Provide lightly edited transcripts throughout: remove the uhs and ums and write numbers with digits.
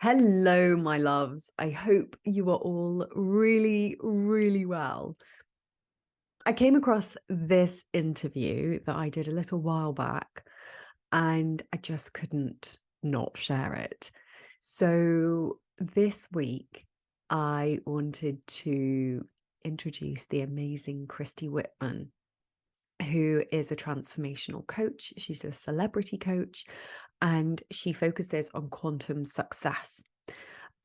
Hello, my loves. I hope you are all really, really well. I came across this interview that I did a little while back, and I just couldn't not share it. So this week, I wanted to introduce the amazing Christy Whitman, who is a transformational coach. She's a celebrity coach, and she focuses on quantum success.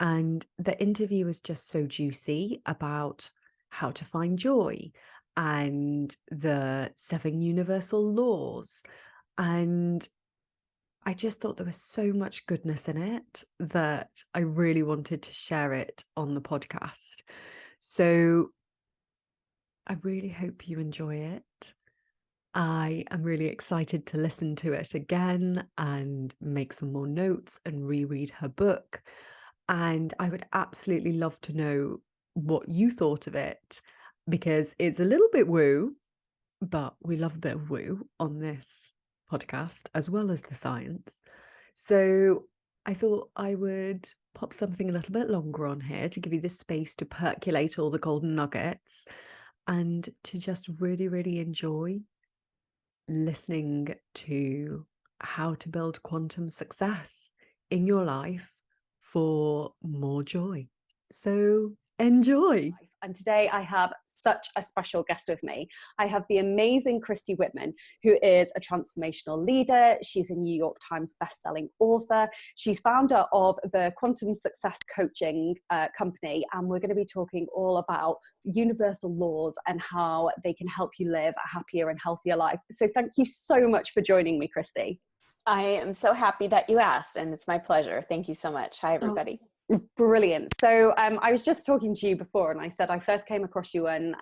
And the interview was just so juicy about how to find joy and the 7 universal laws. And I just thought there was so much goodness in it that I really wanted to share it on the podcast. So I really hope you enjoy it. I am really excited to listen to it again and make some more notes and reread her book. And I would absolutely love to know what you thought of it, because it's a little bit woo, but we love a bit of woo on this podcast as well as the science. So I thought I would pop something a little bit longer on here to give you the space to percolate all the golden nuggets and to just really, really enjoy listening to how to build quantum success in your life for more joy. So enjoy. And today I have such a special guest with me. I have the amazing Christy Whitman, who is a transformational leader. She's a New York Times bestselling author. She's founder of the Quantum Success Coaching company. And we're going to be talking all about universal laws and how they can help you live a happier and healthier life. So thank you so much for joining me, Christy. I am so happy that you asked, and it's my pleasure. Thank you so much. Hi, everybody. Brilliant. So I was just talking to you before, and I said I first came across you when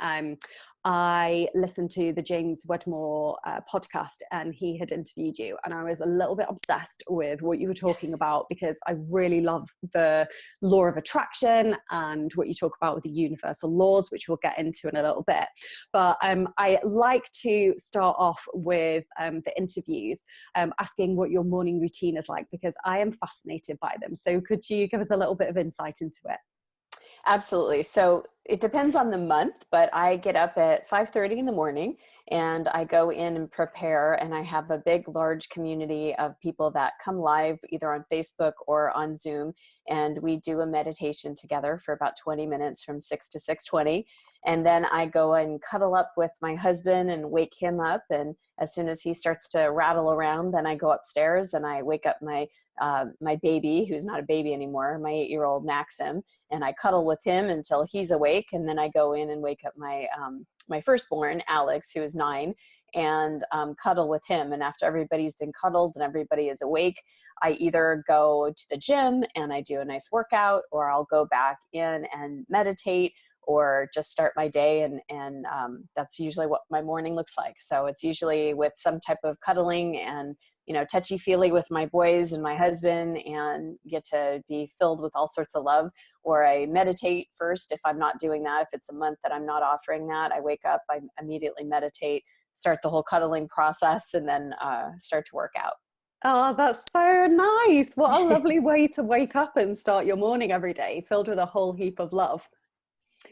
I listened to the James Wedmore podcast, and he had interviewed you, and I was a little bit obsessed with what you were talking about because I really love the law of attraction and what you talk about with the universal laws, which we'll get into in a little bit. But I like to start off with the interviews asking what your morning routine is like, because I am fascinated by them. So could you give us a little bit of insight into it? Absolutely. So it depends on the month, but I get up at 5:30 in the morning and I go in and prepare, and I have a big, large community of people that come live either on Facebook or on Zoom. And we do a meditation together for about 20 minutes from 6 to 6:20. And then I go and cuddle up with my husband and wake him up. And as soon as he starts to rattle around, then I go upstairs and I wake up my baby, who's not a baby anymore, my 8-year-old Maxim, and I cuddle with him until he's awake. And then I go in and wake up my firstborn, Alex, who is 9, and cuddle with him. And after everybody's been cuddled and everybody is awake, I either go to the gym and I do a nice workout, or I'll go back in and meditate, or just start my day. And that's usually what my morning looks like. So it's usually with some type of cuddling and, touchy feely with my boys and my husband, and get to be filled with all sorts of love. Or I meditate first if I'm not doing that. If it's a month that I'm not offering that, I wake up, I immediately meditate, start the whole cuddling process, and then start to work out. Oh, that's so nice. What a lovely way to wake up and start your morning every day, filled with a whole heap of love.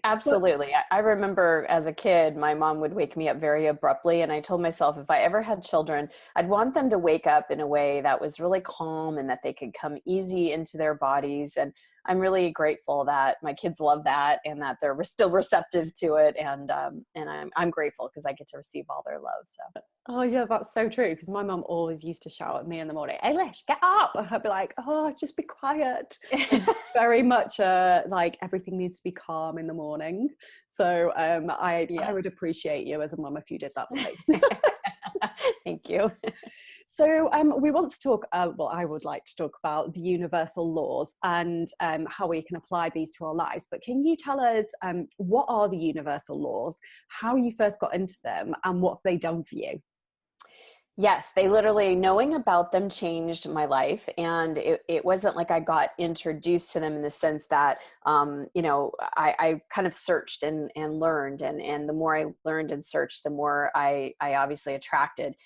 Absolutely. I remember as a kid, my mom would wake me up very abruptly. And I told myself if I ever had children, I'd want them to wake up in a way that was really calm and that they could come easy into their bodies. And I'm really grateful that my kids love that and that they're still receptive to it. And I'm grateful because I get to receive all their love. So. Oh yeah, that's so true. Because my mum always used to shout at me in the morning, "Hey Lish, get up!" And I'd be like, "Oh, just be quiet." Very much like everything needs to be calm in the morning. So I would appreciate you as a mum if you did that for me. Thank you. So we want to talk, well, I would like to talk about the universal laws and how we can apply these to our lives. But can you tell us what are the universal laws, how you first got into them, and what have they done for you? Yes, they literally, knowing about them changed my life. And it wasn't like I got introduced to them in the sense that, I kind of searched and learned. And the more I learned and searched, the more I obviously attracted.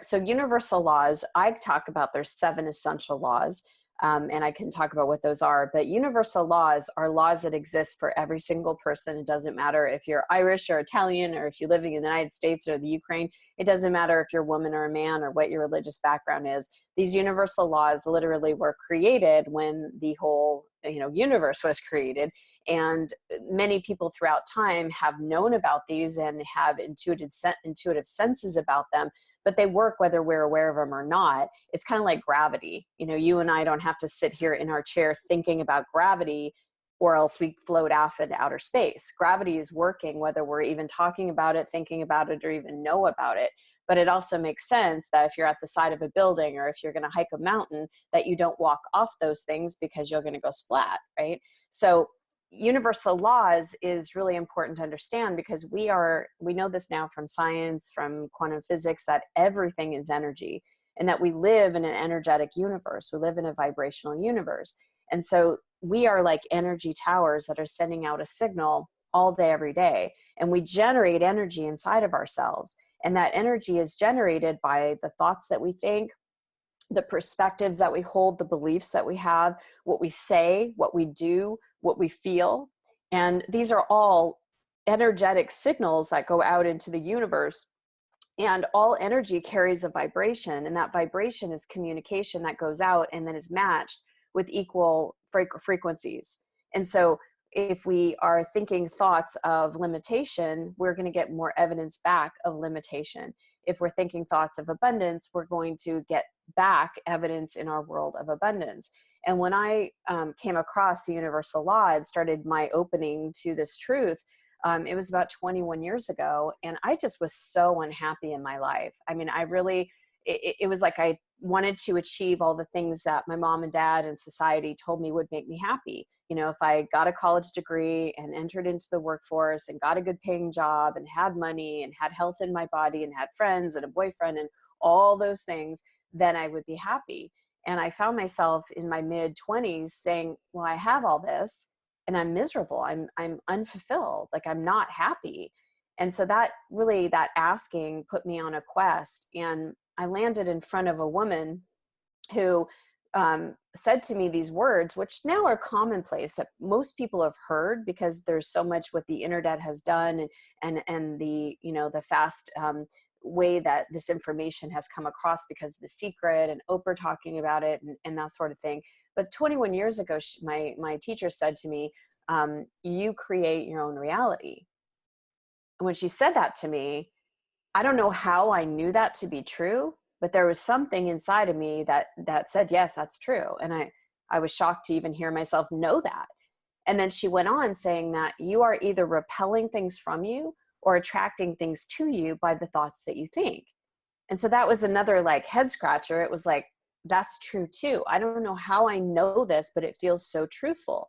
So universal laws, I talk about there's 7 essential laws. And I can talk about what those are. But universal laws are laws that exist for every single person. It doesn't matter if you're Irish or Italian, or if you're living in the United States or the Ukraine. It doesn't matter if you're a woman or a man or what your religious background is. These universal laws literally were created when the whole universe was created. And many people throughout time have known about these and have intuitive senses about them, but they work whether we're aware of them or not. It's kind of like gravity. You and I don't have to sit here in our chair thinking about gravity, or else we float off into outer space. Gravity is working whether we're even talking about it, thinking about it, or even know about it. But it also makes sense that if you're at the side of a building, or if you're going to hike a mountain, that you don't walk off those things because you're going to go splat, right? So universal laws is really important to understand, because we know this now from science, from quantum physics, that everything is energy, and that we live in an energetic universe. We live in a vibrational universe. And so we are like energy towers that are sending out a signal all day, every day. And we generate energy inside of ourselves. And that energy is generated by the thoughts that we think, the perspectives that we hold, the beliefs that we have, what we say, what we do, what we feel. And these are all energetic signals that go out into the universe. And all energy carries a vibration, and that vibration is communication that goes out and then is matched with equal frequencies. And so if we are thinking thoughts of limitation, we're going to get more evidence back of limitation. If we're thinking thoughts of abundance, we're going to get back evidence in our world of abundance. And when I came across the universal law and started my opening to this truth, it was about 21 years ago. And I just was so unhappy in my life. I mean, it was like I wanted to achieve all the things that my mom and dad and society told me would make me happy. If I got a college degree and entered into the workforce and got a good paying job and had money and had health in my body and had friends and a boyfriend and all those things, then I would be happy. And I found myself in my mid-20s saying, well, I have all this and I'm miserable. I'm unfulfilled. Like, I'm not happy. And so that asking put me on a quest. And I landed in front of a woman who said to me these words, which now are commonplace, that most people have heard, because there's so much what the internet has done, and the the fast way that this information has come across, because of The Secret and Oprah talking about it and that sort of thing. But 21 years ago, my teacher said to me, you create your own reality. And when she said that to me, I don't know how I knew that to be true, but there was something inside of me that said, yes, that's true. And I was shocked to even hear myself know that. And then she went on saying that you are either repelling things from you or attracting things to you by the thoughts that you think. And so that was another like head scratcher. It was like, that's true too. I don't know how I know this, but it feels so truthful.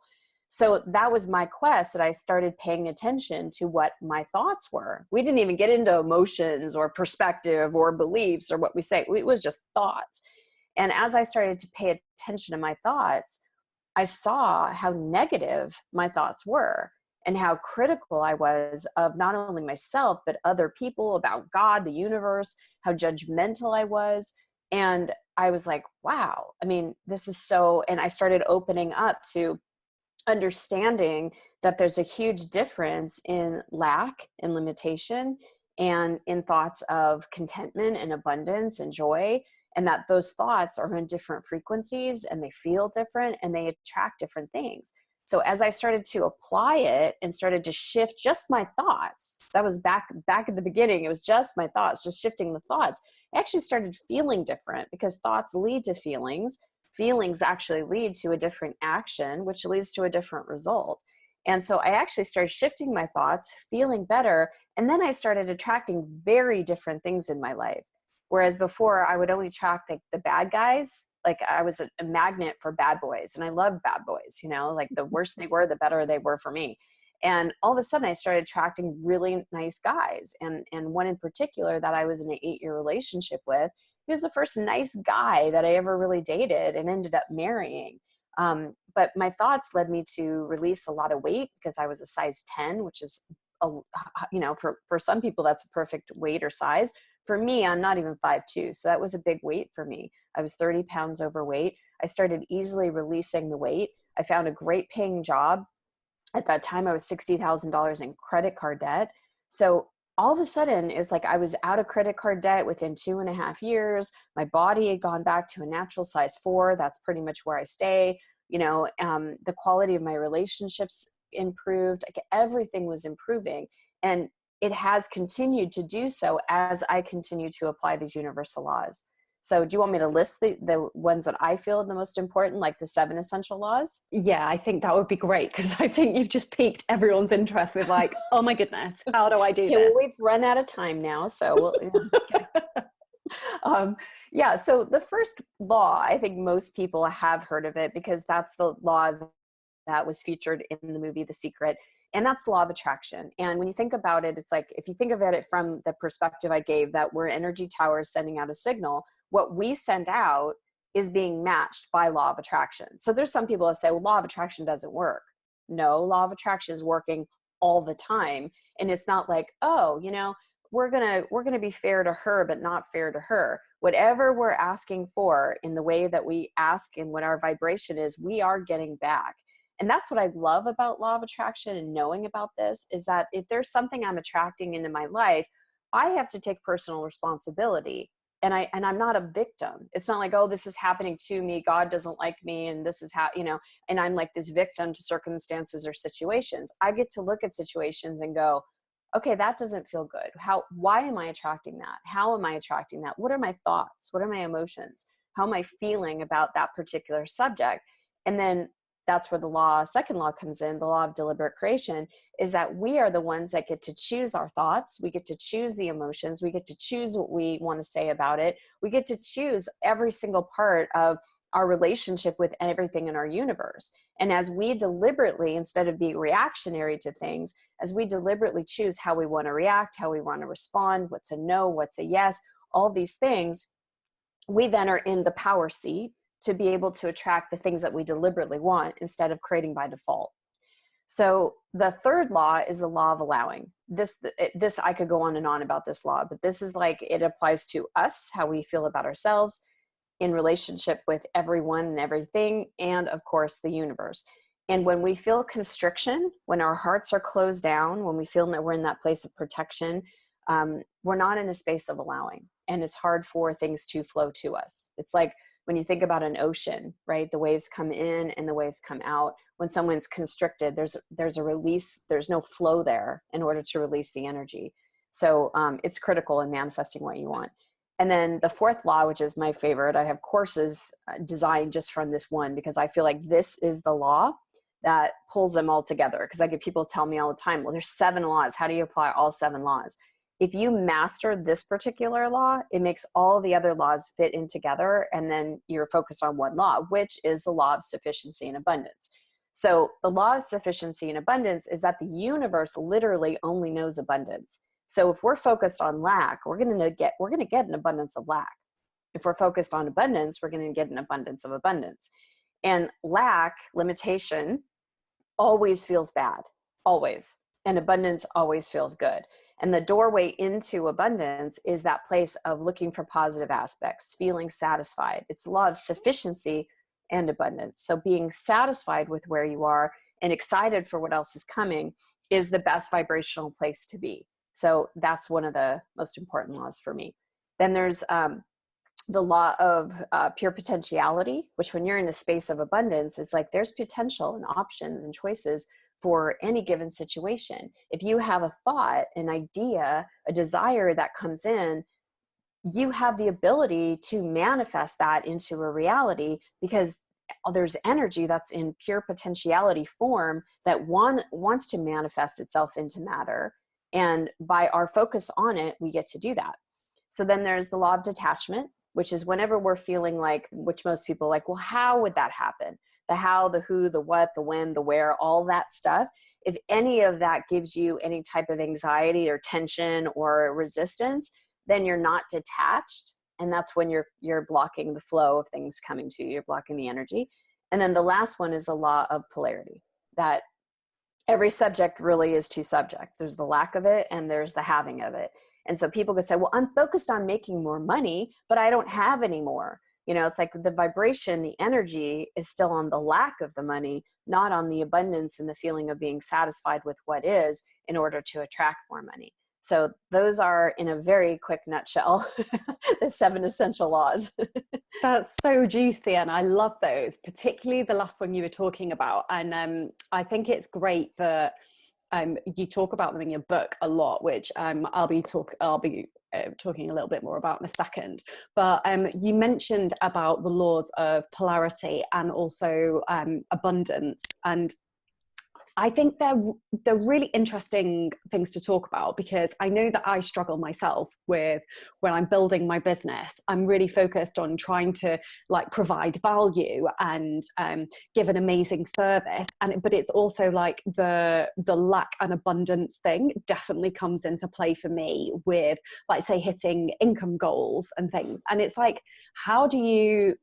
So that was my quest, that I started paying attention to what my thoughts were. We didn't even get into emotions or perspective or beliefs or what we say. It was just thoughts. And as I started to pay attention to my thoughts, I saw how negative my thoughts were and how critical I was of not only myself, but other people, about God, the universe, how judgmental I was. And I was like, wow, I mean, this is so, and I started opening up to understanding that there's a huge difference in lack and limitation, and in thoughts of contentment and abundance and joy, and that those thoughts are in different frequencies and they feel different and they attract different things. So as I started to apply it and started to shift just my thoughts, that was back at the beginning, it was just my thoughts, just shifting the thoughts, I actually started feeling different, because thoughts lead to feelings. Feelings actually lead to a different action, which leads to a different result. And so I actually started shifting my thoughts, feeling better. And then I started attracting very different things in my life. Whereas before I would only attract like the bad guys. Like I was a magnet for bad boys, and I loved bad boys, like the worse they were, the better they were for me. And all of a sudden I started attracting really nice guys. And one in particular that I was in an 8-year relationship with, he was the first nice guy that I ever really dated and ended up marrying. But my thoughts led me to release a lot of weight, because I was a size 10, which is, for some people, that's a perfect weight or size. For me, I'm not even 5'2". So that was a big weight for me. I was 30 pounds overweight. I started easily releasing the weight. I found a great paying job. At that time, I was $60,000 in credit card debt. So all of a sudden, it's like I was out of credit card debt within 2.5 years. My body had gone back to a natural size 4. That's pretty much where I stay. The quality of my relationships improved. Like everything was improving. And it has continued to do so as I continue to apply these universal laws. So do you want me to list the ones that I feel are the most important, like the 7 essential laws? Yeah, I think that would be great, because I think you've just piqued everyone's interest with like, oh my goodness, how do I do Okay, this? well, we've run out of time now, so yeah. So the first law, I think most people have heard of it because that's the law that was featured in the movie The Secret, and that's the law of attraction. And when you think about it, it's like, if you think of it from the perspective I gave, that we're energy towers sending out a signal, what we send out is being matched by law of attraction. So there's some people that say, well, law of attraction doesn't work. No, law of attraction is working all the time. And it's not like, oh, we're going to be fair to her, but not fair to her. Whatever we're asking for in the way that we ask and what our vibration is, we are getting back. And that's what I love about law of attraction and knowing about this, is that if there's something I'm attracting into my life, I have to take personal responsibility. And I'm not a victim. It's not like, oh, this is happening to me, God doesn't like me, and this is how, and I'm like this victim to circumstances or situations. I get to look at situations and go, okay, that doesn't feel good. Why am I attracting that? How am I attracting that? What are my thoughts? What are my emotions? How am I feeling about that particular subject? And then that's where the second law comes in, the law of deliberate creation, is that we are the ones that get to choose our thoughts. We get to choose the emotions. We get to choose what we want to say about it. We get to choose every single part of our relationship with everything in our universe. And as we deliberately, instead of being reactionary to things, as we deliberately choose how we want to react, how we want to respond, what's a no, what's a yes, all these things, we then are in the power seat to be able to attract the things that we deliberately want instead of creating by default. So the third law is the law of allowing. This I could go on and on about this law, but this is like, it applies to us, how we feel about ourselves in relationship with everyone and everything, and of course the universe. And when we feel constriction, when our hearts are closed down, when we feel that we're in that place of protection, we're not in a space of allowing, and it's hard for things to flow to us. It's like when you think about an ocean, right? The waves come in and the waves come out. When someone's constricted, there's a release, there's no flow there in order to release the energy. So it's critical in manifesting what you want. And then the fourth law, which is my favorite, I have courses designed just from this one, because I feel like this is the law that pulls them all together. Because I get people tell me all the time, well, there's 7 laws. How do you apply all 7 laws? If you master this particular law, it makes all the other laws fit in together, and then you're focused on one law, which is the law of sufficiency and abundance. So the law of sufficiency and abundance is that the universe literally only knows abundance. So if we're focused on lack, we're going to get an abundance of lack. If we're focused on abundance, we're going to get an abundance of abundance. And lack, limitation, always feels bad, always. And abundance always feels good. And the doorway into abundance is that place of looking for positive aspects, feeling satisfied. It's the law of sufficiency and abundance. So being satisfied with where you are and excited for what else is coming is the best vibrational place to be. So that's one of the most important laws for me. Then there's the law of pure potentiality, which when you're in a space of abundance, it's like there's potential and options and choices for any given situation. If you have a thought, an idea, a desire that comes in, you have the ability to manifest that into a reality, because there's energy that's in pure potentiality form that wants to manifest itself into matter. And by our focus on it, we get to do that. So then there's the law of detachment, which is whenever we're feeling like, which most people are like, well, how would that happen? The how, the who, the what, the when, the where, all that stuff. If any of that gives you any type of anxiety or tension or resistance, then you're not detached. And that's when you're blocking the flow of things coming to you. You're blocking the energy. And then the last one is the law of polarity, that every subject really is 2 subjects. There's the lack of it and there's the having of it. And so people could say, well, I'm focused on making more money, but I don't have any more. You know, it's like the vibration, the energy is still on the lack of the money, not on the abundance and the feeling of being satisfied with what is in order to attract more money. So those are, in a very quick nutshell, the 7 essential laws. That's so juicy, and I love those, particularly the last one you were talking about. And I think it's great that you talk about them in your book a lot, which I'll be talking a little bit more about in a second. But you mentioned about the laws of polarity and also abundance, and I think they're really interesting things to talk about, because I know that I struggle myself with, when I'm building my business, I'm really focused on trying to like provide value and give an amazing service, but it's also like the lack and abundance thing definitely comes into play for me with, like, say, hitting income goals and things. And it's like, how do you,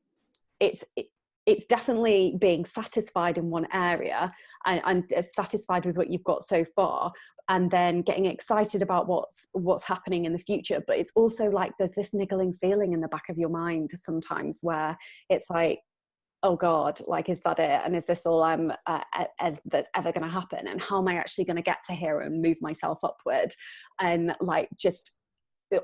it's definitely being satisfied in one area and satisfied with what you've got so far, and then getting excited about what's happening in the future. But it's also like there's this niggling feeling in the back of your mind sometimes where it's like, oh God, like, is that it? And is this all as that's ever going to happen? And how am I actually going to get to here and move myself upward? And like, just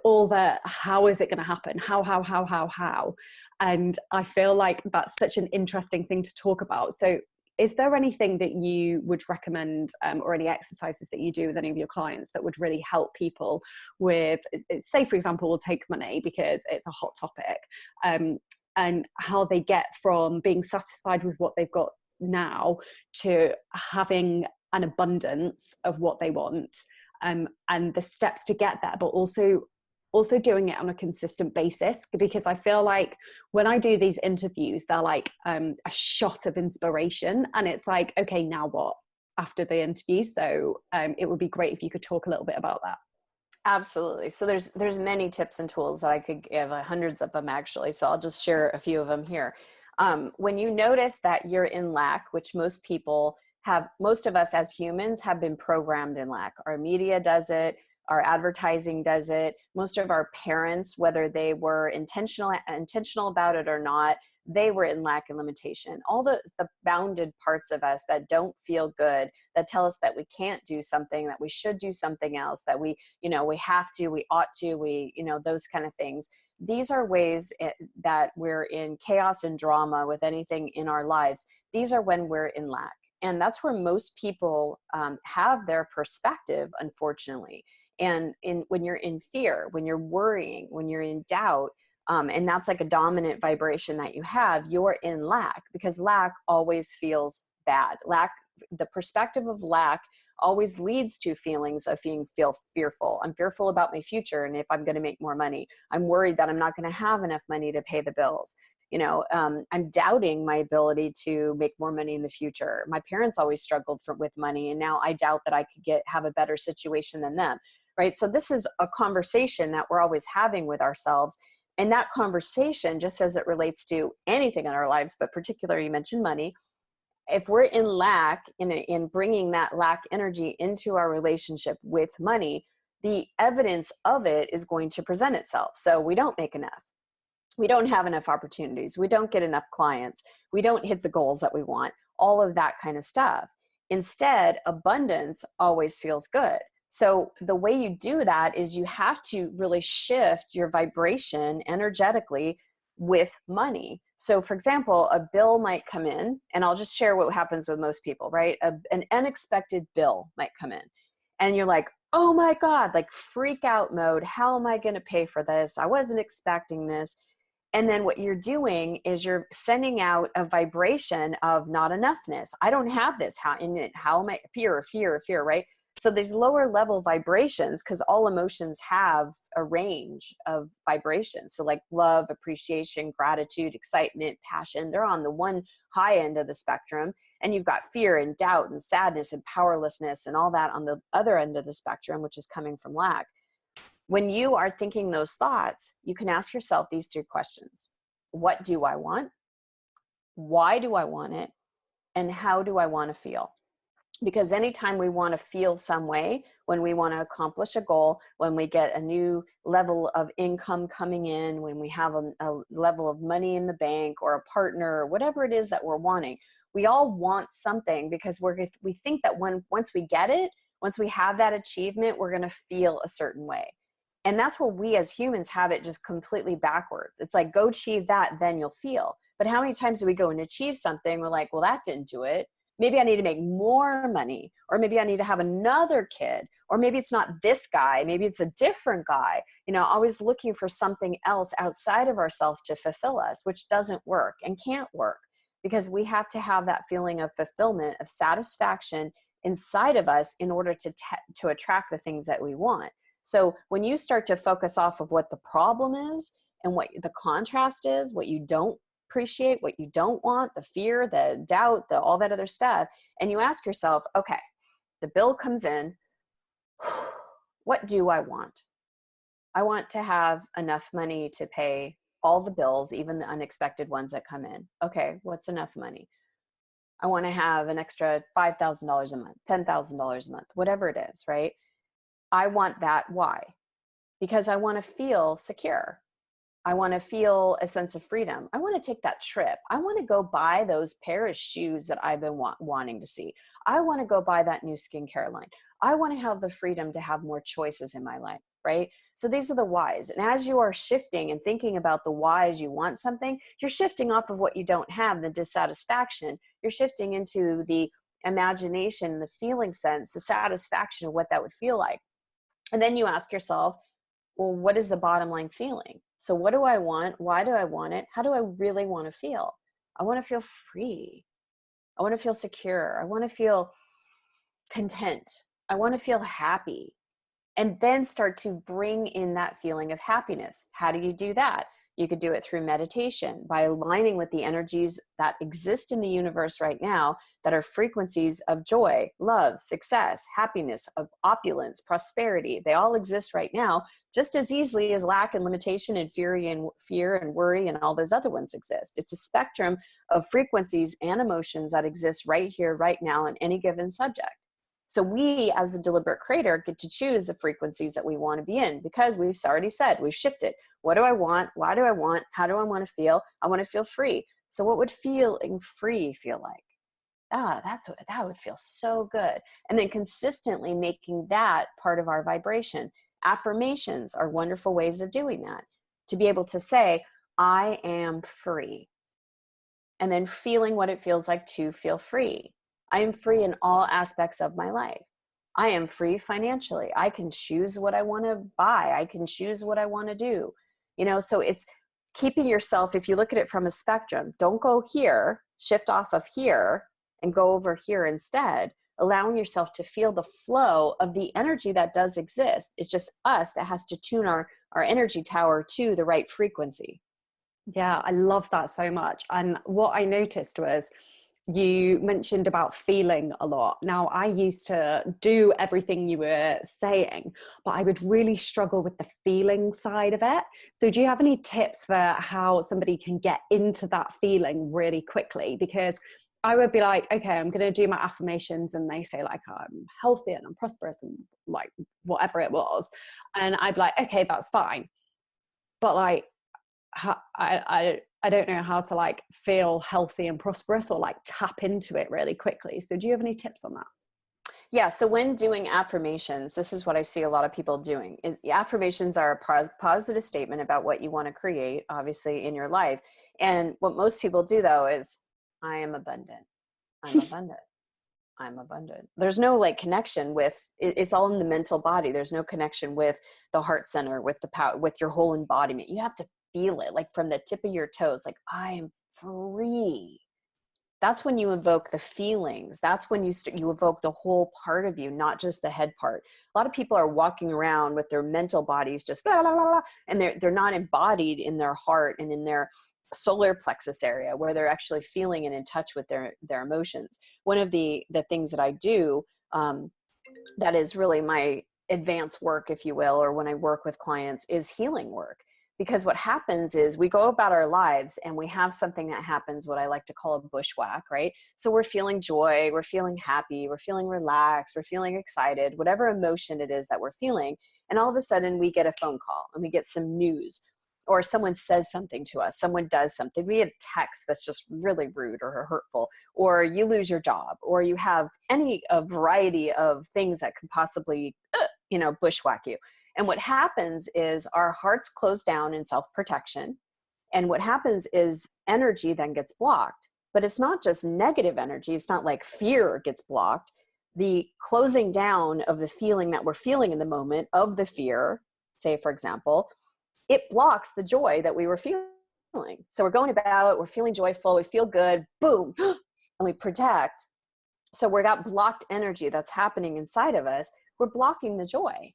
all the, how is it going to happen? How? And I feel like that's such an interesting thing to talk about. So is there anything that you would recommend, or any exercises that you do with any of your clients that would really help people with, say, for example, we'll take money because it's a hot topic, and how they get from being satisfied with what they've got now to having an abundance of what they want, and the steps to get there, but also doing it on a consistent basis. Because I feel like when I do these interviews, they're like a shot of inspiration, and it's like, okay, now what after the interview? So it would be great if you could talk a little bit about that. Absolutely. So there's many tips and tools that I could give, hundreds of them actually. So I'll just share a few of them here. When you notice that you're in lack, which most people have, most of us as humans have been programmed in lack. Our media does it. Our advertising does it. Most of our parents, whether they were intentional about it or not, they were in lack and limitation. All the bounded parts of us that don't feel good, that tell us that we can't do something, that we should do something else, that we have to, we ought to, those kind of things. These are ways that we're in chaos and drama with anything in our lives. These are when we're in lack. And that's where most people have their perspective, unfortunately. And when you're in fear, when you're worrying, when you're in doubt, and that's like a dominant vibration that you have, you're in lack, because lack always feels bad. The perspective of lack always leads to feelings of feel fearful. I'm fearful about my future and if I'm going to make more money. I'm worried that I'm not going to have enough money to pay the bills. I'm doubting my ability to make more money in the future. My parents always struggled with money, and now I doubt that I could have a better situation than them. Right. So this is a conversation that we're always having with ourselves. And that conversation, just as it relates to anything in our lives, but particularly you mentioned money, if we're in lack, in bringing that lack energy into our relationship with money, the evidence of it is going to present itself. So we don't make enough. We don't have enough opportunities. We don't get enough clients. We don't hit the goals that we want, all of that kind of stuff. Instead, abundance always feels good. So the way you do that is you have to really shift your vibration energetically with money. So for example, a bill might come in, and I'll just share what happens with most people, right? An unexpected bill might come in, and you're like, oh my God, like freak out mode. How am I going to pay for this? I wasn't expecting this. And then what you're doing is you're sending out a vibration of not enoughness. I don't have this. How am I? Fear, right? So these lower level vibrations, because all emotions have a range of vibrations. So like love, appreciation, gratitude, excitement, passion, they're on the one high end of the spectrum. And you've got fear and doubt and sadness and powerlessness and all that on the other end of the spectrum, which is coming from lack. When you are thinking those thoughts, you can ask yourself these 2 questions. What do I want? Why do I want it? And how do I want to feel? Because anytime we want to feel some way, when we want to accomplish a goal, when we get a new level of income coming in, when we have a level of money in the bank or a partner or whatever it is that we're wanting, we all want something because we think that once we get it, once we have that achievement, we're going to feel a certain way. And that's what we as humans have it just completely backwards. It's like, go achieve that, then you'll feel. But how many times do we go and achieve something? We're like, well, that didn't do it. Maybe I need to make more money, or maybe I need to have another kid, or maybe it's not this guy, maybe it's a different guy, always looking for something else outside of ourselves to fulfill us, which doesn't work and can't work, because we have to have that feeling of fulfillment, of satisfaction inside of us in order to attract the things that we want. So when you start to focus off of what the problem is and what the contrast is, what you don't appreciate, what you don't want, the fear, the doubt, all that other stuff, and you ask yourself, okay, the bill comes in, what do I want? I want to have enough money to pay all the bills, even the unexpected ones that come in. Okay, what's enough money? I want to have an extra $5,000 a month, $10,000 a month, whatever it is, right? I want that. Why? Because I want to feel secure. I want to feel a sense of freedom. I want to take that trip. I want to go buy those pair of shoes that I've been wanting to see. I want to go buy that new skincare line. I want to have the freedom to have more choices in my life, right? So these are the whys. And as you are shifting and thinking about the whys you want something, you're shifting off of what you don't have, the dissatisfaction. You're shifting into the imagination, the feeling sense, the satisfaction of what that would feel like. And then you ask yourself, well, what is the bottom line feeling? So what do I want? Why do I want it? How do I really want to feel? I want to feel free. I want to feel secure. I want to feel content. I want to feel happy. And then start to bring in that feeling of happiness. How do you do that? You could do it through meditation, by aligning with the energies that exist in the universe right now, that are frequencies of joy, love, success, happiness, of opulence, prosperity. They all exist right now, just as easily as lack and limitation and fear and worry and all those other ones exist. It's a spectrum of frequencies and emotions that exist right here, right now, in any given subject. So we, as a deliberate creator, get to choose the frequencies that we want to be in, because we've already said, we've shifted. What do I want? Why do I want? How do I want to feel? I want to feel free. So what would feeling free feel like? That would feel so good. And then consistently making that part of our vibration. Affirmations are wonderful ways of doing that. To be able to say, I am free. And then feeling what it feels like to feel free. I am free in all aspects of my life. I am free financially. I can choose what I want to buy. I can choose what I want to do. So it's keeping yourself, if you look at it from a spectrum, don't go here, shift off of here and go over here instead, allowing yourself to feel the flow of the energy that does exist. It's just us that has to tune our energy tower to the right frequency. Yeah, I love that so much. And what I noticed was, you mentioned about feeling a lot. Now, I used to do everything you were saying, but I would really struggle with the feeling side of it. So do you have any tips for how somebody can get into that feeling really quickly? Because I would be like, okay, I'm going to do my affirmations, and they say like, I'm healthy and I'm prosperous and like whatever it was. And I'd be like, okay, that's fine. But like, I don't know how to like feel healthy and prosperous, or like tap into it really quickly. So do you have any tips on that? Yeah. So when doing affirmations, this is what I see a lot of people doing. Affirmations are a positive statement about what you want to create, obviously, in your life. And what most people do though is, I am abundant. I'm abundant. I'm abundant. There's no like connection with it's all in the mental body. There's no connection with the heart center, with the power, with your whole embodiment. You have to feel it like from the tip of your toes, like I am free. That's when you evoke the feelings. That's when you evoke the whole part of you, not just the head part. A lot of people are walking around with their mental bodies just la, la, la, la, and they're not embodied in their heart and in their solar plexus area, where they're actually feeling and in touch with their emotions. One of the things that I do, that is really my advanced work, if you will, or when I work with clients, is healing work. Because what happens is we go about our lives and we have something that happens, what I like to call a bushwhack, right? So we're feeling joy, we're feeling happy, we're feeling relaxed, we're feeling excited, whatever emotion it is that we're feeling. And all of a sudden we get a phone call and we get some news, or someone says something to us, someone does something, we get a text that's just really rude or hurtful, or you lose your job, or you have a variety of things that could possibly, bushwhack you. And what happens is our hearts close down in self-protection. And what happens is energy then gets blocked. But it's not just negative energy. It's not like fear gets blocked. The closing down of the feeling that we're feeling in the moment of the fear, say, for example, it blocks the joy that we were feeling. So we're going about, we're feeling joyful, we feel good, boom, and we protect. So we got blocked energy that's happening inside of us. We're blocking the joy.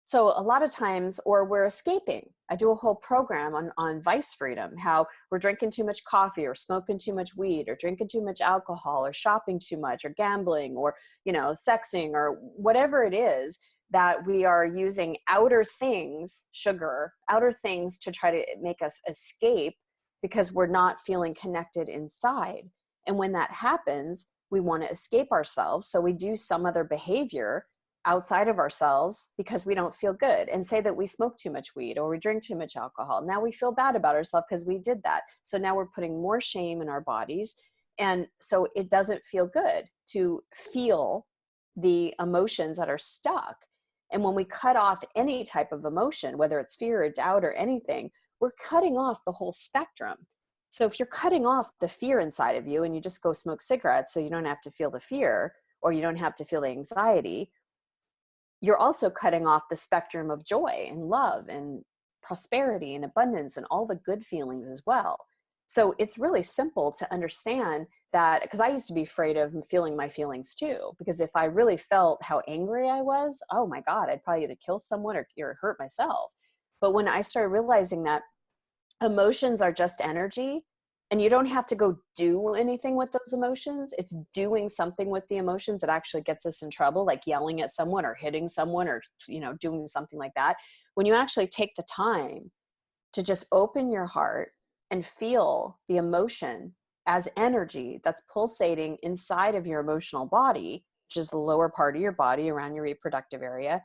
So a lot of times, or we're escaping. I do a whole program on vice freedom, how we're drinking too much coffee or smoking too much weed or drinking too much alcohol or shopping too much or gambling or, sexing or whatever it is, that we are using outer things, sugar, outer things to try to make us escape because we're not feeling connected inside. And when that happens, we want to escape ourselves. So we do some other behavior outside of ourselves because we don't feel good, and say that we smoke too much weed or we drink too much alcohol. Now we feel bad about ourselves because we did that. So now we're putting more shame in our bodies. And so it doesn't feel good to feel the emotions that are stuck. And when we cut off any type of emotion, whether it's fear or doubt or anything, we're cutting off the whole spectrum. So if you're cutting off the fear inside of you and you just go smoke cigarettes so you don't have to feel the fear or you don't have to feel the anxiety, you're also cutting off the spectrum of joy and love and prosperity and abundance and all the good feelings as well. So it's really simple to understand that, because I used to be afraid of feeling my feelings too, because if I really felt how angry I was, oh my God, I'd probably either kill someone or hurt myself. But when I started realizing that emotions are just energy, and you don't have to go do anything with those emotions. It's doing something with the emotions that actually gets us in trouble, like yelling at someone or hitting someone or, doing something like that. When you actually take the time to just open your heart and feel the emotion as energy that's pulsating inside of your emotional body, which is the lower part of your body around your reproductive area,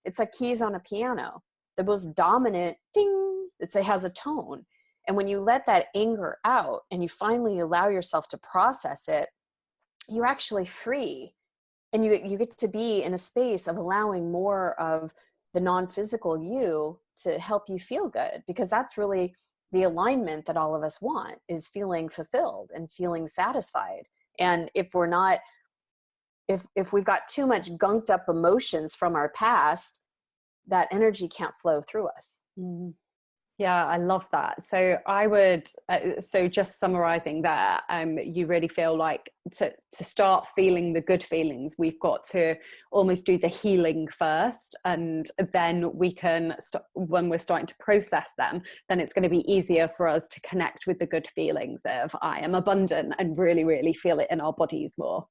it's like keys on a piano. The most dominant ding, it has a tone. And when you let that anger out and you finally allow yourself to process it, you're actually free. And you get to be in a space of allowing more of the non-physical you to help you feel good, because that's really the alignment that all of us want, is feeling fulfilled and feeling satisfied. And if we're not, if we've got too much gunked up emotions from our past, that energy can't flow through us. Mm. Yeah, I love that. So I would, so just summarizing there, you really feel like to start feeling the good feelings, we've got to almost do the healing first. And then we can, when we're starting to process them, then it's going to be easier for us to connect with the good feelings of I am abundant and really, really feel it in our bodies more.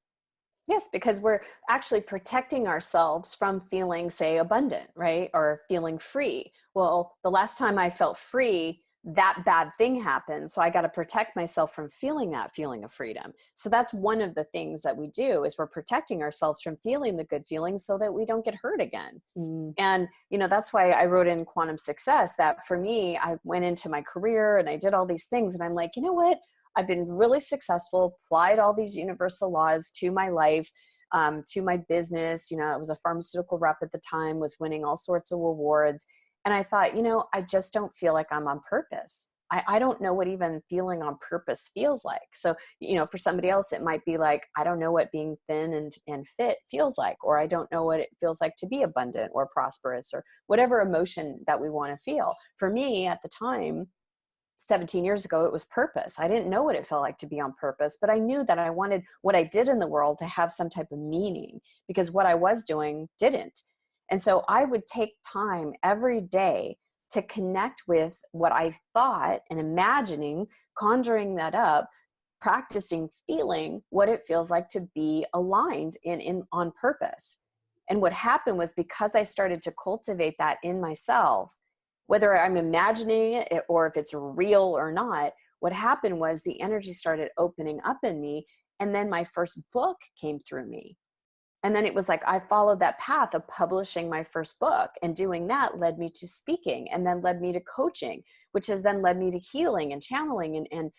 Yes, because we're actually protecting ourselves from feeling, say, abundant, right? Or feeling free. Well, the last time I felt free, that bad thing happened. So I got to protect myself from feeling that feeling of freedom. So that's one of the things that we do, is we're protecting ourselves from feeling the good feelings so that we don't get hurt again. Mm. And, that's why I wrote in Quantum Success that for me, I went into my career and I did all these things. And I'm like, you know what? I've been really successful, applied all these universal laws to my life, to my business. I was a pharmaceutical rep at the time, was winning all sorts of awards. And I thought, I just don't feel like I'm on purpose. I don't know what even feeling on purpose feels like. So, for somebody else, it might be like, I don't know what being thin and fit feels like, or I don't know what it feels like to be abundant or prosperous, or whatever emotion that we want to feel. For me at the time, 17 years ago, it was purpose. I didn't know what it felt like to be on purpose, but I knew that I wanted what I did in the world to have some type of meaning, because what I was doing didn't. And so I would take time every day to connect with what I thought and imagining, conjuring that up, practicing feeling what it feels like to be aligned in on purpose. And what happened was, because I started to cultivate that in myself, whether I'm imagining it or if it's real or not, what happened was the energy started opening up in me. And then my first book came through me. And then it was like, I followed that path of publishing my first book, and doing that led me to speaking, and then led me to coaching, which has then led me to healing and channeling and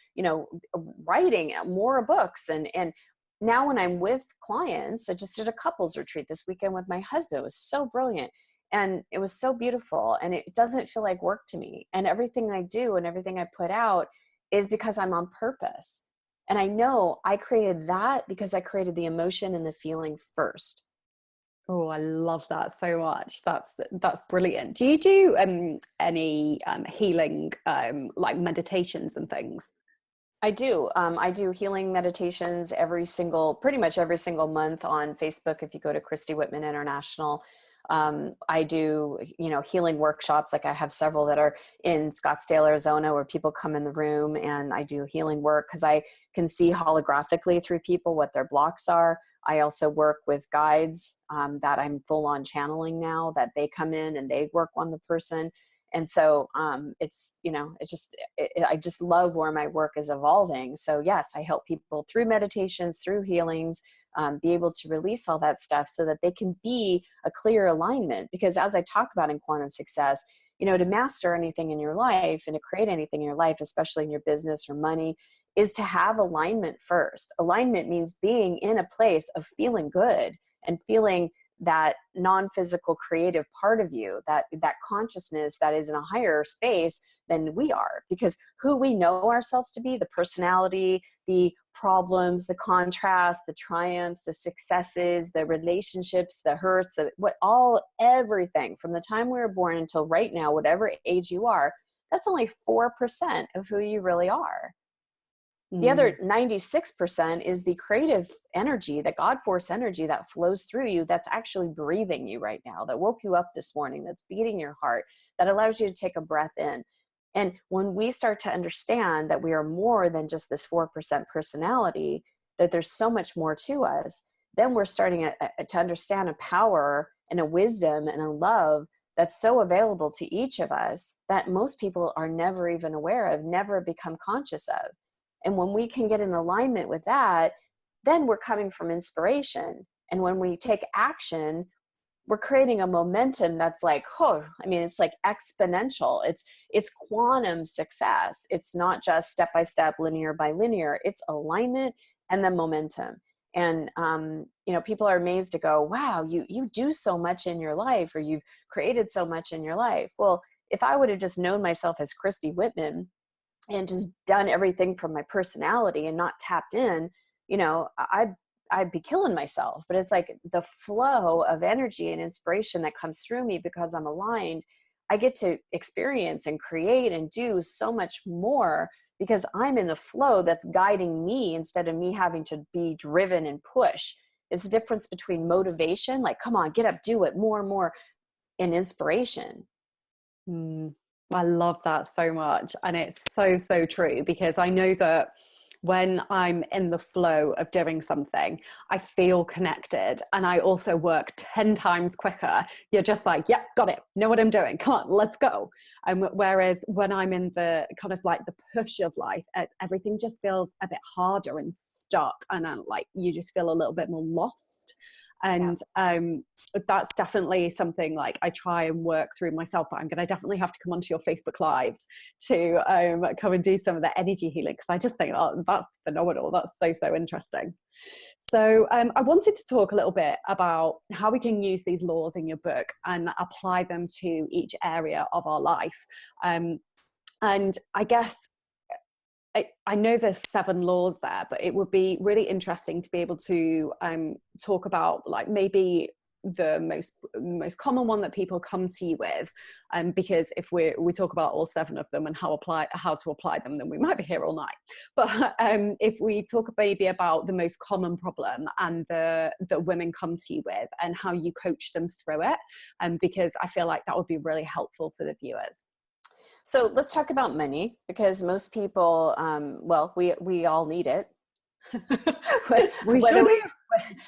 writing more books. And now when I'm with clients, I just did a couples retreat this weekend with my husband. It was so brilliant. And it was so beautiful. And it doesn't feel like work to me. And everything I do and everything I put out is because I'm on purpose. And I know I created that because I created the emotion and the feeling first. Oh, I love that so much. That's brilliant. Do you do any healing like meditations and things? I do. I do healing meditations pretty much every single month on Facebook. If you go to Christy Whitman International, I do, healing workshops. Like I have several that are in Scottsdale, Arizona, where people come in the room and I do healing work because I can see holographically through people what their blocks are. I also work with guides that I'm full on channeling now, that they come in and they work on the person. And so I just love where my work is evolving. So yes, I help people through meditations, through healings, be able to release all that stuff so that they can be a clear alignment. Because as I talk about in quantum success, to master anything in your life and to create anything in your life, especially in your business or money, is to have alignment first. Alignment means being in a place of feeling good and feeling that non-physical creative part of you, that consciousness that is in a higher space than we are. Because who we know ourselves to be, the personality, the problems, the contrast, the triumphs, the successes, the relationships, the hurts, everything from the time we were born until right now, whatever age you are, that's only 4% of who you really are. The other 96% is the creative energy, the God force energy that flows through you, that's actually breathing you right now, that woke you up this morning, that's beating your heart, that allows you to take a breath in. And when we start to understand that we are more than just this 4% personality, that there's so much more to us, then we're starting to understand a power and a wisdom and a love that's so available to each of us that most people are never even aware of, never become conscious of. And when we can get in alignment with that, then we're coming from inspiration. And when we take action, we're creating a momentum that's like, it's like exponential. It's quantum success. It's not just step by step, linear by linear. It's alignment and then momentum. And, people are amazed to go, wow, you do so much in your life, or you've created so much in your life. Well, if I would have just known myself as Christy Whitman and just done everything from my personality and not tapped in, I'd be killing myself. But it's like the flow of energy and inspiration that comes through me because I'm aligned. I get to experience and create and do so much more because I'm in the flow that's guiding me instead of me having to be driven and push. It's the difference between motivation, like, come on, get up, do it, more and more, and inspiration. I love that so much. And it's so, so true, because I know that when I'm in the flow of doing something, I feel connected, and I also work 10 times quicker. You're just like, yep, got it. Know what I'm doing. Come on, let's go. Whereas when I'm in the kind of like the push of life, everything just feels a bit harder and stuck. And like, you just feel a little bit more lost. And that's definitely something like I try and work through myself, but I'm going to definitely have to come onto your Facebook Lives to come and do some of the energy healing, because I just think, oh, that's phenomenal. That's so, so interesting. So I wanted to talk a little bit about how we can use these laws in your book and apply them to each area of our life. And I guess I know there's 7 laws there, but it would be really interesting to be able to talk about like maybe the most common one that people come to you with, because if we talk about all 7 of them and how to apply them, then we might be here all night. But if we talk maybe about the most common problem and that women come to you with and how you coach them through it, because I feel like that would be really helpful for the viewers. So let's talk about money, because most people, we all need it.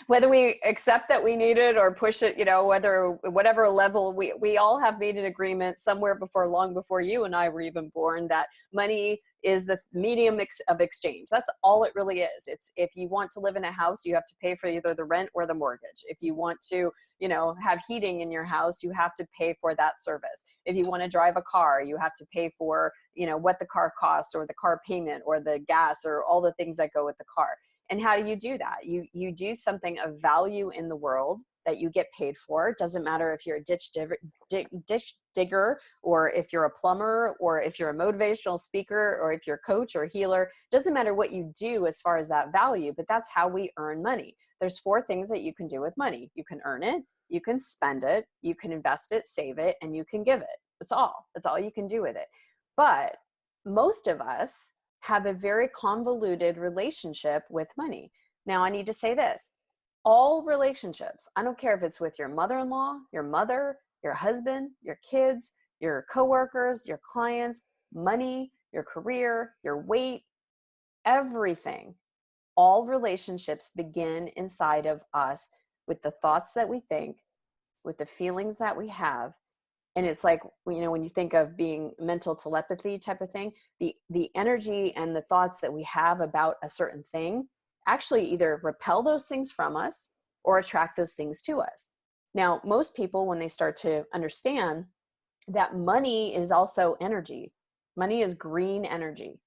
whether we accept that we need it or push it, whatever level, we all have made an agreement somewhere before, long before you and I were even born, that money is the medium of exchange. That's all it really is. It's, if you want to live in a house, you have to pay for either the rent or the mortgage. If you want to, have heating in your house, you have to pay for that service. If you want to drive a car, you have to pay for, what the car costs, or the car payment, or the gas, or all the things that go with the car. And how do you do that? You do something of value in the world that you get paid for. It doesn't matter if you're a ditch digger, or if you're a plumber, or if you're a motivational speaker, or if you're a coach or healer. It doesn't matter what you do as far as that value, but that's how we earn money. There's 4 things that you can do with money. You can earn it, you can spend it, you can invest it, save it, and you can give it. That's all you can do with it. But most of us have a very convoluted relationship with money. Now, I need to say this. All relationships, I don't care if it's with your mother-in-law, your mother, your husband, your kids, your coworkers, your clients, money, your career, your weight, everything. All relationships begin inside of us with the thoughts that we think, with the feelings that we have. And it's like, when you think of being mental telepathy type of thing, the energy and the thoughts that we have about a certain thing actually either repel those things from us or attract those things to us. Now, most people, when they start to understand that money is also energy, money is green energy.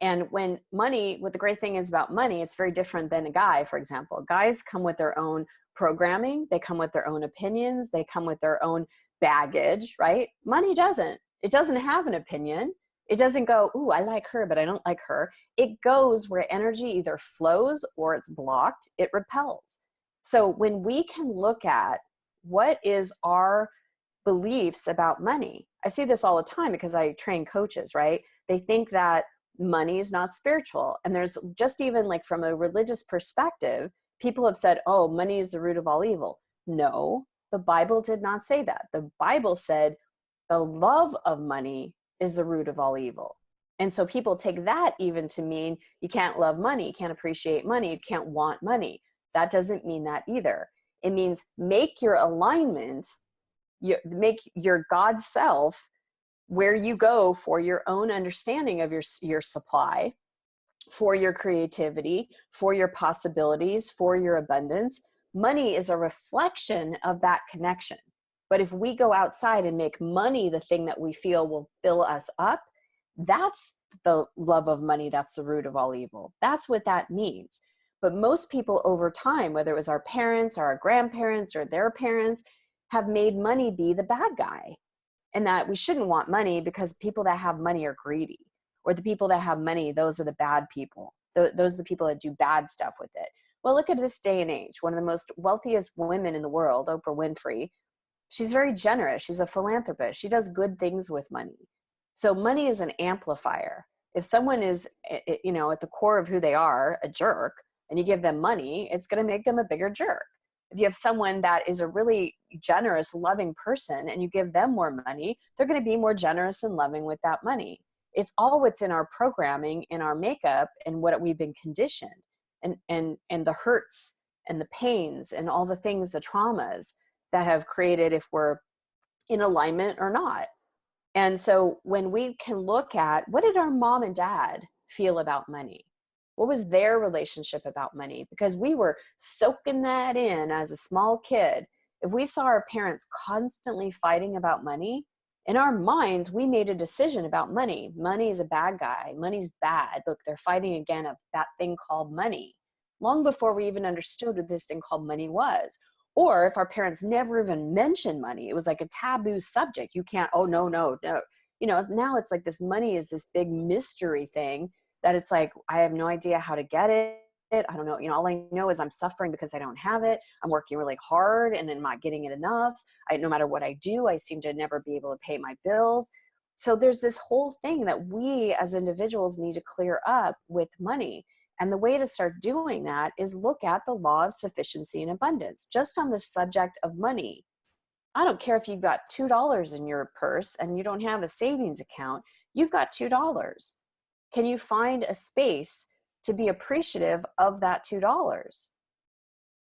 And what the great thing is about money, it's very different than a guy, for example. Guys come with their own programming, they come with their own opinions, they come with their own baggage, right? Money doesn't. It doesn't have an opinion. It doesn't go, ooh, I like her, but I don't like her. It goes where energy either flows or it's blocked, it repels. So when we can look at what is our beliefs about money, I see this all the time because I train coaches, right? They think that money is not spiritual. And there's just, even like from a religious perspective, people have said, oh, money is the root of all evil. No, the Bible did not say that. The Bible said the love of money is the root of all evil. And so people take that even to mean you can't love money, you can't appreciate money, you can't want money. That doesn't mean that either. It means make your alignment, make your God self where you go for your own understanding of your supply, for your creativity, for your possibilities, for your abundance. Money is a reflection of that connection. But if we go outside and make money the thing that we feel will fill us up, that's the love of money. That's the root of all evil. That's what that means. But most people over time, whether it was our parents or our grandparents or their parents, have made money be the bad guy. And that we shouldn't want money because people that have money are greedy, or the people that have money, those are the bad people. Those are the people that do bad stuff with it. Well, look at this day and age. One of the most wealthiest women in the world, Oprah Winfrey, she's very generous. She's a philanthropist. She does good things with money. So money is an amplifier. If someone is, at the core of who they are, a jerk, and you give them money, it's going to make them a bigger jerk. If you have someone that is a really generous, loving person and you give them more money, they're going to be more generous and loving with that money. It's all what's in our programming, in our makeup, and what we've been conditioned, and the hurts and the pains and all the things, the traumas that have created if we're in alignment or not. And so when we can look at, what did our mom and dad feel about money? What was their relationship about money? Because we were soaking that in as a small kid. If we saw our parents constantly fighting about money, in our minds, we made a decision about money. Money is a bad guy. Money's bad. Look, they're fighting again of that thing called money, long before we even understood what this thing called money was. Or if our parents never even mentioned money, it was like a taboo subject. You can't, oh, no. Now it's like this money is this big mystery thing that it's like, I have no idea how to get it. I don't know. All I know is I'm suffering because I don't have it. I'm working really hard and I'm not getting it enough. No matter what I do, I seem to never be able to pay my bills. So there's this whole thing that we as individuals need to clear up with money. And the way to start doing that is look at the law of sufficiency and abundance. Just on the subject of money, I don't care if you've got $2 in your purse and you don't have a savings account, you've got $2. Can you find a space to be appreciative of that $2?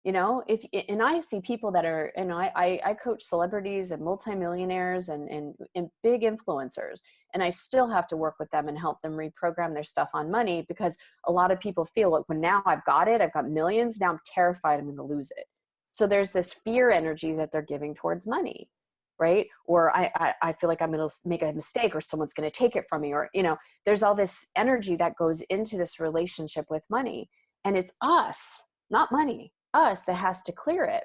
You know, and I see people that are, you know, I coach celebrities and multimillionaires and big influencers, and I still have to work with them and help them reprogram their stuff on money, because a lot of people feel like, well, now I've got it, I've got millions, now I'm terrified I'm going to lose it. So there's this fear energy that they're giving towards money, right? Or I feel like I'm going to make a mistake, or someone's going to take it from me, or, you know, there's all this energy that goes into this relationship with money, and it's us, not money, us, that has to clear it.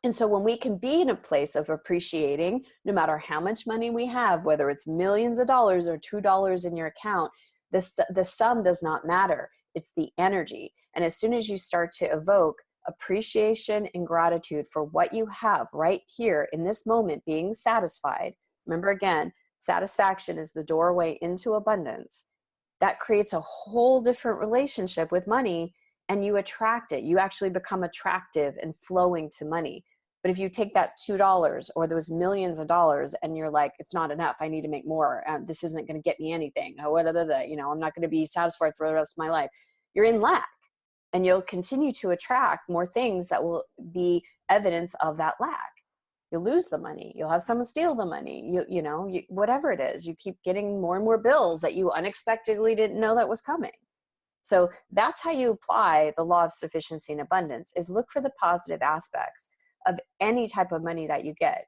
And so when we can be in a place of appreciating, no matter how much money we have, whether it's millions of dollars or $2 in your account, the sum does not matter. It's the energy. And as soon as you start to evoke appreciation and gratitude for what you have right here in this moment, being satisfied, remember again, satisfaction is the doorway into abundance. That creates a whole different relationship with money, and you attract it. You actually become attractive and flowing to money. But if you take that $2 or those millions of dollars and you're like, it's not enough, I need to make more, this isn't going to get me anything, you know, I'm not going to be satisfied for the rest of my life, you're in lack. And you'll continue to attract more things that will be evidence of that lack. You'll lose the money. You'll have someone steal the money. Whatever it is, you keep getting more and more bills that you unexpectedly didn't know that was coming. So that's how you apply the law of sufficiency and abundance, is look for the positive aspects of any type of money that you get.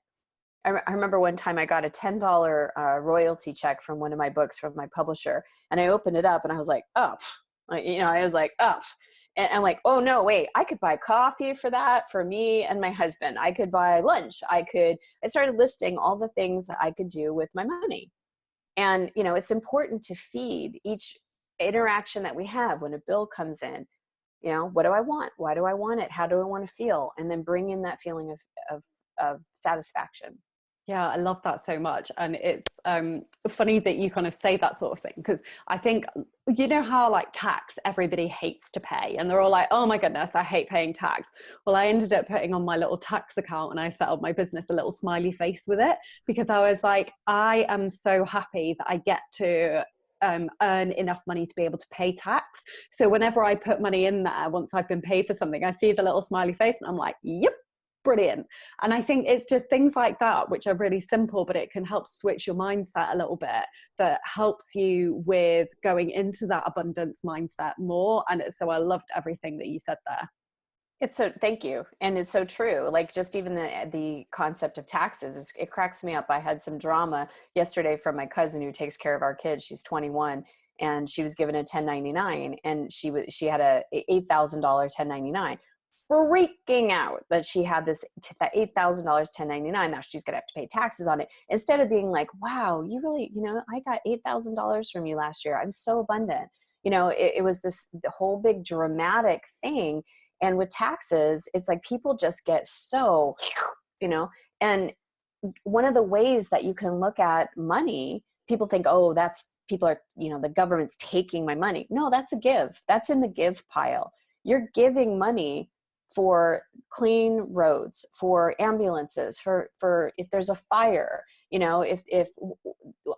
I remember one time I got a $10 royalty check from one of my books from my publisher, and I opened it up and I was like, oh, I was like, oh. And I'm like, oh no, wait, I could buy coffee for that for me and my husband. I could buy lunch. I started listing all the things that I could do with my money. And, you know, it's important to feed each interaction that we have. When a bill comes in, you know, what do I want? Why do I want it? How do I want to feel? And then bring in that feeling of satisfaction. Yeah, I love that so much. And it's funny that you kind of say that sort of thing, because I think, you know how like tax, everybody hates to pay, and they're all like, oh my goodness, I hate paying tax. Well, I ended up putting on my little tax account, and I set up my business a little smiley face with it, because I was like, I am so happy that I get to earn enough money to be able to pay tax. So whenever I put money in there, once I've been paid for something, I see the little smiley face and I'm like, yep, brilliant. And I think it's just things like that, which are really simple, but it can help switch your mindset a little bit, that helps you with going into that abundance mindset more. And so I loved everything that you said there. Thank you. And it's so true. Like, just even the concept of taxes, it cracks me up. I had some drama yesterday from my cousin who takes care of our kids. She's 21, and she was given a 1099, and she had a $8,000 1099, freaking out that she had that $8,000 1099. Now she's going to have to pay taxes on it, instead of being like, wow, you really, you know, I got $8,000 from you last year. I'm so abundant. You know, it was the whole big dramatic thing. And with taxes, it's like people just get so, you know, and one of the ways that you can look at money, people think, oh, people are, you know, the government's taking my money. No, that's a give. That's in the give pile. You're giving money for clean roads, for ambulances, for if there's a fire, you know, if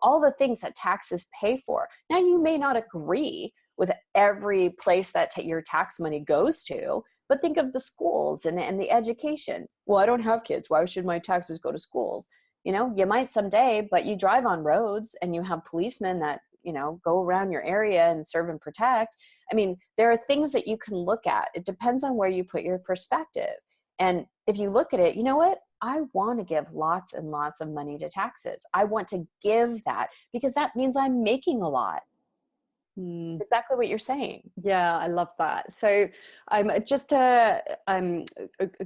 all the things that taxes pay for. Now, you may not agree with every place that your tax money goes to, but think of the schools and the education. Well, I don't have kids. Why should my taxes go to schools? You know, you might someday, but you drive on roads and you have policemen that, you know, go around your area and serve and protect. I mean, there are things that you can look at. It depends on where you put your perspective. And if you look at it, you know what? I want to give lots and lots of money to taxes. I want to give that because that means I'm making a lot. Exactly what you're saying. Yeah, I love that. So just to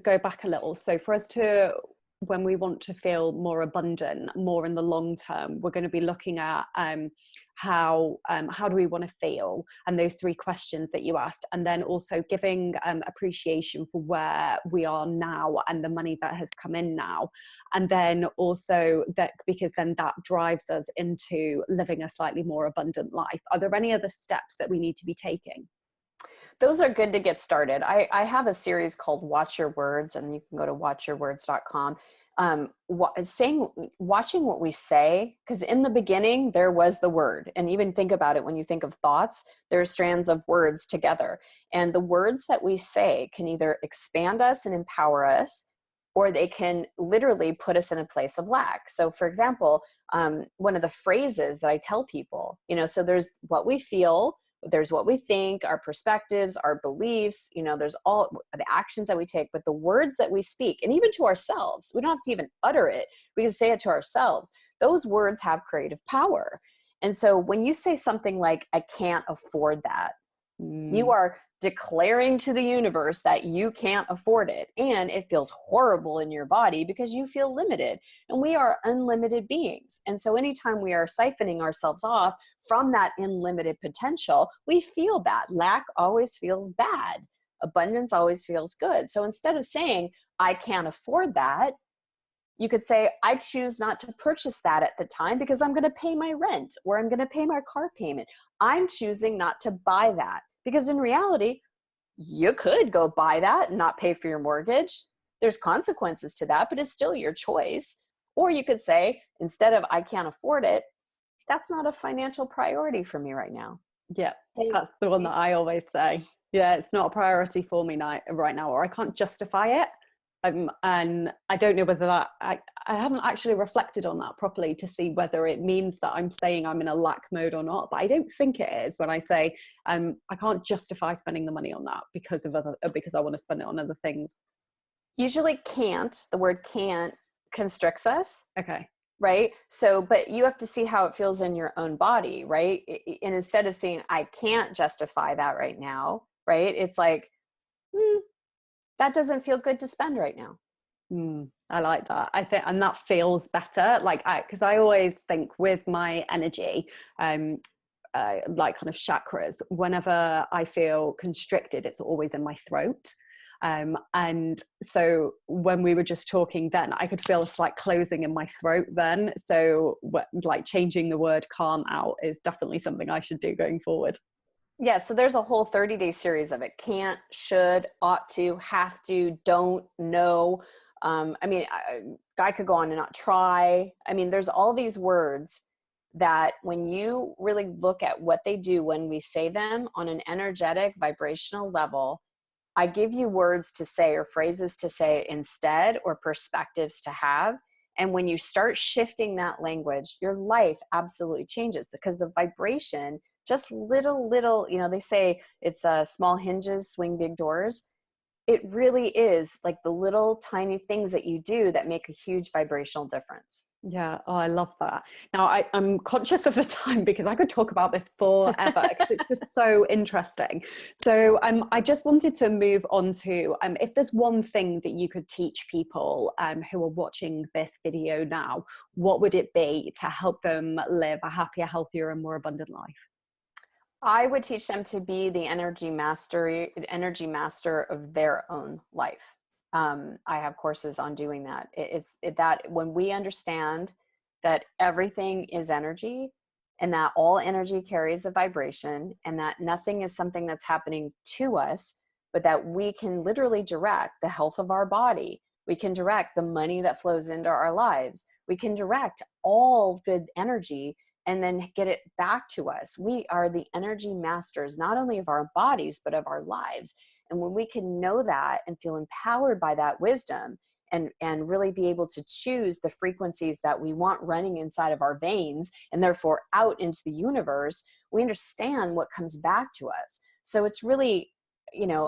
go back a little. So for us to, when we want to feel more abundant, more in the long term, we're going to be looking at how do we want to feel, and those three questions that you asked, and then also giving appreciation for where we are now and the money that has come in now, and then also that, because then that drives us into living a slightly more abundant life. Are there any other steps that we need to be taking? Those are good to get started. I have a series called Watch Your Words, and you can go to watchyourwords.com. watching what we say, because in the beginning there was the word. And even think about it, when you think of thoughts, there are strands of words together, and the words that we say can either expand us and empower us, or they can literally put us in a place of lack. So for example, one of the phrases that I tell people, so there's what we feel, there's what we think, our perspectives, our beliefs, there's all the actions that we take, but the words that we speak, and even to ourselves, we don't have to even utter it. We can say it to ourselves. Those words have creative power. And so when you say something like, I can't afford that, you are declaring to the universe that you can't afford it. And it feels horrible in your body because you feel limited. And we are unlimited beings. And so anytime we are siphoning ourselves off from that unlimited potential, we feel bad. Lack always feels bad. Abundance always feels good. So instead of saying, I can't afford that, you could say, I choose not to purchase that at the time because I'm going to pay my rent, or I'm going to pay my car payment. I'm choosing not to buy that, because in reality, you could go buy that and not pay for your mortgage. There's consequences to that, but it's still your choice. Or you could say, instead of I can't afford it, that's not a financial priority for me right now. Yeah, that's the one that I always say. Yeah, it's not a priority for me right now, or I can't justify it. And I don't know whether that, I haven't actually reflected on that properly to see whether it means that I'm saying I'm in a lack mode or not, but I don't think it is when I say I can't justify spending the money on that because I want to spend it on other things. Usually can't, the word can't constricts us. Okay. Right? So, but you have to see how it feels in your own body, right? And instead of saying, I can't justify that right now, right? It's like, that doesn't feel good to spend right now. I like that. I think, and that feels better. Because I always think with my energy, like kind of chakras, whenever I feel constricted, it's always in my throat. And so when we were just talking then, I could feel a slight closing in my throat then. So like changing the word can't out is definitely something I should do going forward. Yeah, so there's a whole 30-day series of it. Can't, should, ought to, have to, don't, know. I could go on and not try. I mean, there's all these words that when you really look at what they do when we say them on an energetic, vibrational level, I give you words to say or phrases to say instead, or perspectives to have. And when you start shifting that language, your life absolutely changes, because the vibration, just little, they say it's small hinges swing big doors. It really is like the little tiny things that you do that make a huge vibrational difference. Yeah. Oh, I love that. Now I'm conscious of the time because I could talk about this forever because it's just so interesting. So I just wanted to move on to, if there's one thing that you could teach people who are watching this video now, what would it be to help them live a happier, healthier, and more abundant life? I would teach them to be the energy master of their own life. I have courses on doing that. That when we understand that everything is energy, and that all energy carries a vibration, and that nothing is something that's happening to us, but that we can literally direct the health of our body. We can direct the money that flows into our lives. We can direct all good energy and then get it back to us. We are the energy masters, not only of our bodies, but of our lives. And when we can know that and feel empowered by that wisdom, and really be able to choose the frequencies that we want running inside of our veins and therefore out into the universe, we understand what comes back to us. So it's really,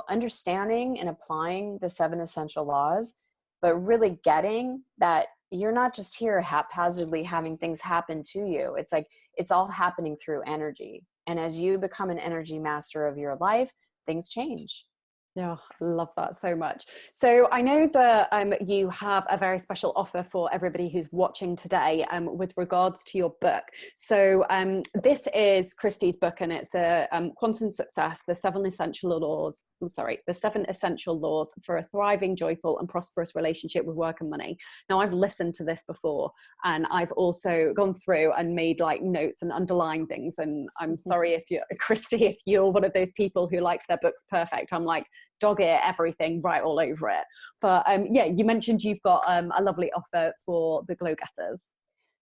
understanding and applying the 7 essential laws, but really getting that you're not just here haphazardly having things happen to you. It's like, it's all happening through energy. And as you become an energy master of your life, things change. Yeah, I love that so much. So I know that you have a very special offer for everybody who's watching today with regards to your book. So this is Christy's book, and it's the Quantum Success, the 7 essential laws. The 7 essential laws for a thriving, joyful, and prosperous relationship with work and money. Now, I've listened to this before, and I've also gone through and made like notes and underlined things. And I'm sorry if you're Christy, if you're one of those people who likes their books perfect. I'm like, dog ear everything right all over it. But yeah, you mentioned you've got a lovely offer for the Glow Getters.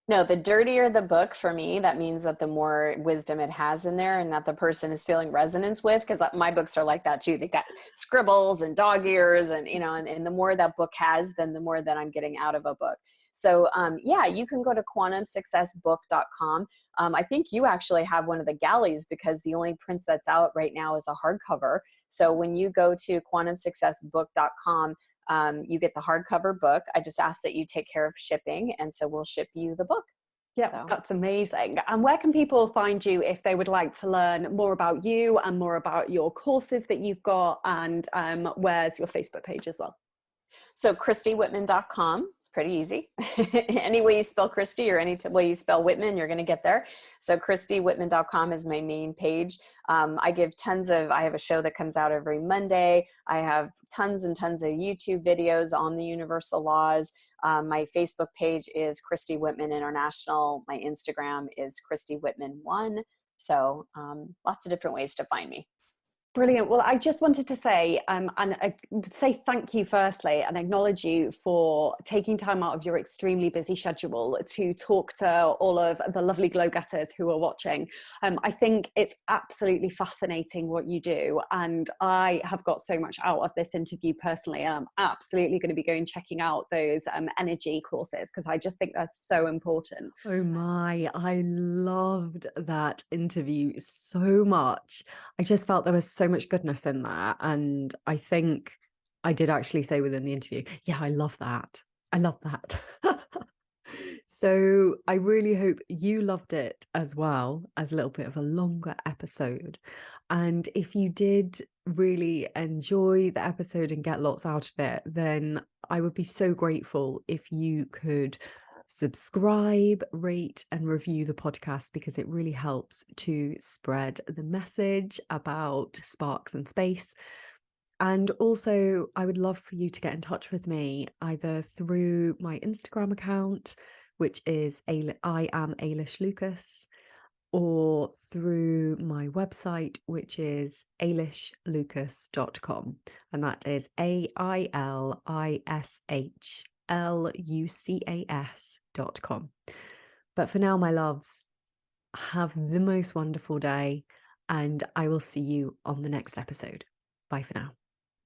No, the dirtier the book for me, that means that the more wisdom it has in there and that the person is feeling resonance with, because my books are like that too. They've got scribbles and dog ears and, you know, and the more that book has, then the more that I'm getting out of a book. So yeah, you can go to quantumsuccessbook.com. I think you actually have one of the galleys because the only print that's out right now is a hardcover. So when you go to quantumsuccessbook.com, you get the hardcover book. I just ask that you take care of shipping, and so we'll ship you the book. Yeah, So. that's amazing. And where can people find you if they would like to learn more about you and more about your courses that you've got? And where's your Facebook page as well? So ChristyWhitman.com. It's pretty easy. Any way you spell Christy or any way you spell Whitman, you're going to get there. So ChristyWhitman.com is my main page. I have a show that comes out every Monday. I have tons and tons of YouTube videos on the universal laws. My Facebook page is Christy Whitman International. My Instagram is Christy Whitman 1. So lots of different ways to find me. Brilliant. Well, I just wanted to say, and say thank you firstly, and acknowledge you for taking time out of your extremely busy schedule to talk to all of the lovely Glow Getters who are watching. I think it's absolutely fascinating what you do, and I have got so much out of this interview personally. And I'm absolutely going to be going checking out those energy courses because I just think they're so important. Oh my, I loved that interview so much. I just felt there was so much goodness in there. And I think I did actually say within the interview, yeah, I love that. I love that. So I really hope you loved it as well, as a little bit of a longer episode. And if you did really enjoy the episode and get lots out of it, then I would be so grateful if you could subscribe, rate, and review the podcast because it really helps to spread the message about Sparks and Space. And also, I would love for you to get in touch with me either through my Instagram account, which is I am Ailish Lucas, or through my website, which is ailishlucas.com. And that is AILISHLUCAS.com. But for now, my loves, have the most wonderful day, and I will see you on the next episode. Bye for now.